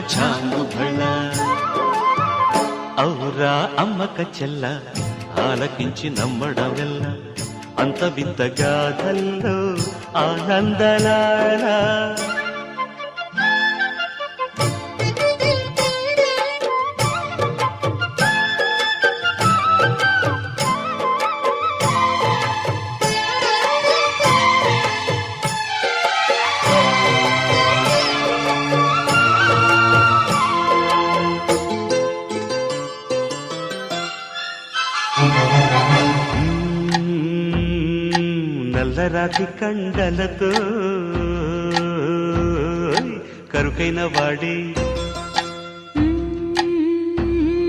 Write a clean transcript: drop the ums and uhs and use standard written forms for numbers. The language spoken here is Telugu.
చాంగుబళ ఔరా అమ్మక చెల్ల ఆలకించి నమ్మడమెల్ల అంత వింత గాథల్లో ఆనందలారా నల్లరాతి కండలతో కరుకైన వాడే